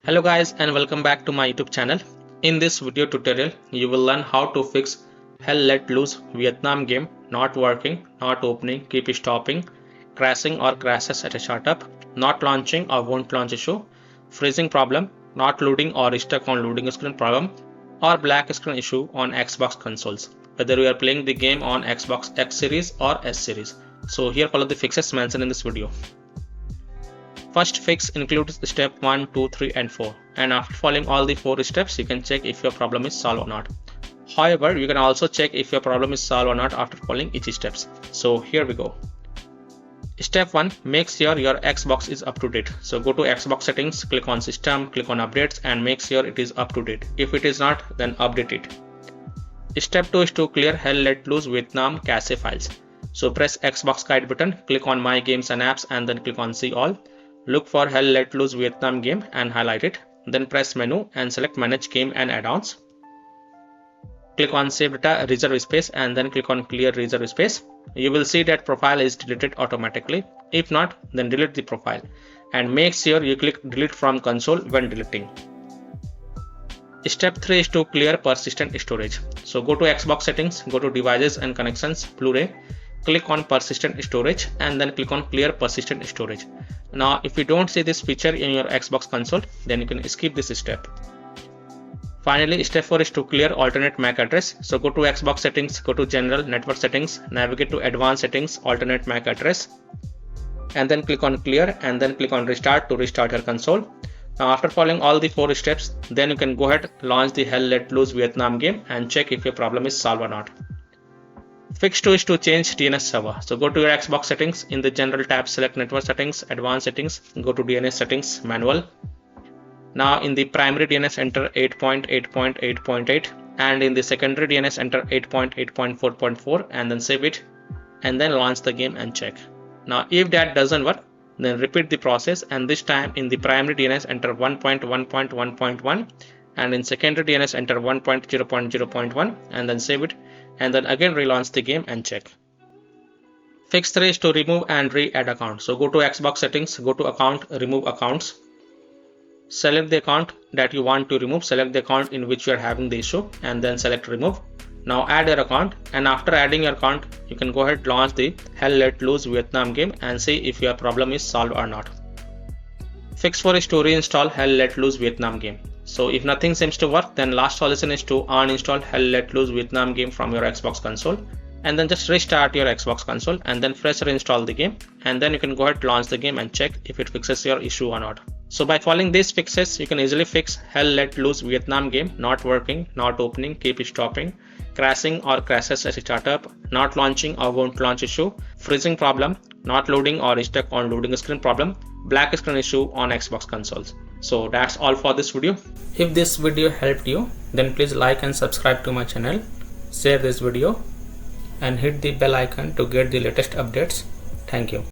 Hello guys and welcome back to my YouTube channel. In this video tutorial, you will learn how to fix Hell Let Loose Vietnam game not working, not opening, keep stopping, crashing or crashes at a startup, not launching or won't launch issue, freezing problem, not loading or stuck on loading screen problem, or black screen issue on Xbox consoles, whether you are playing the game on Xbox X series or S series. So here follow the fixes mentioned in this video. First fix includes step 1, 2, 3 and 4, and after following all the 4 steps you can check if your problem is solved or not. However, you can also check if your problem is solved or not after following each steps. So here we go. Step 1, make sure your Xbox is up to date. So go to Xbox settings, click on system, click on updates and make sure it is up to date. If it is not, then update it. Step 2 is to clear Hell Let Loose Vietnam cache files. So press Xbox guide button, click on my games and apps and then click on see all. Look for Hell Let Loose Vietnam game and highlight it. Then press menu and select manage game and add-ons. Click on save data reserve space and then click on clear reserve space. You will see that profile is deleted automatically. If not, then delete the profile and make sure you click delete from console when deleting. Step 3 is to clear persistent storage. So go to Xbox settings, go to devices and connections, Blu-ray, click on persistent storage and then click on clear persistent storage. Now if you don't see this feature in your Xbox console, then you can skip this step. Finally, step 4 is to clear alternate MAC address. So go to Xbox settings, go to general network settings, navigate to advanced settings, alternate MAC address and then click on clear and then click on restart to restart your console. Now after following all the 4 steps, then you can go ahead, launch the Hell Let Loose Vietnam game and check if your problem is solved or not. Fix 2 is to change DNS server. So go to your Xbox settings, in the general tab select network settings, advanced settings, go to DNS settings, manual. Now in the primary DNS enter 8.8.8.8 and in the secondary DNS enter 8.8.4.4 and then save it and then launch the game and check. Now if that doesn't work, then repeat the process and this time in the primary DNS enter 1.1.1.1 and in secondary DNS enter 1.0.0.1 and then save it and then again relaunch the game and check. Fix 3 is to remove and re-add account. So go to Xbox settings, go to account, remove accounts. Select the account that you want to remove, select the account in which you are having the issue and then select remove. Now add your account and after adding your account, you can go ahead launch the Hell Let Loose Vietnam game and see if your problem is solved or not. Fix 4 is to reinstall Hell Let Loose Vietnam game. So if nothing seems to work, then last solution is to uninstall Hell Let Loose Vietnam game from your Xbox console and then just restart your Xbox console and then fresh reinstall the game and then you can go ahead launch the game and check if it fixes your issue or not. So by following these fixes, you can easily fix Hell Let Loose Vietnam game not working, not opening, keep stopping, crashing or crashes as a startup, not launching or won't launch issue, freezing problem, not loading or stuck on loading screen problem, black screen issue on Xbox consoles. So that's all for this video. If this video helped you, then please like and subscribe to my channel, share this video and hit the bell icon to get the latest updates. Thank you.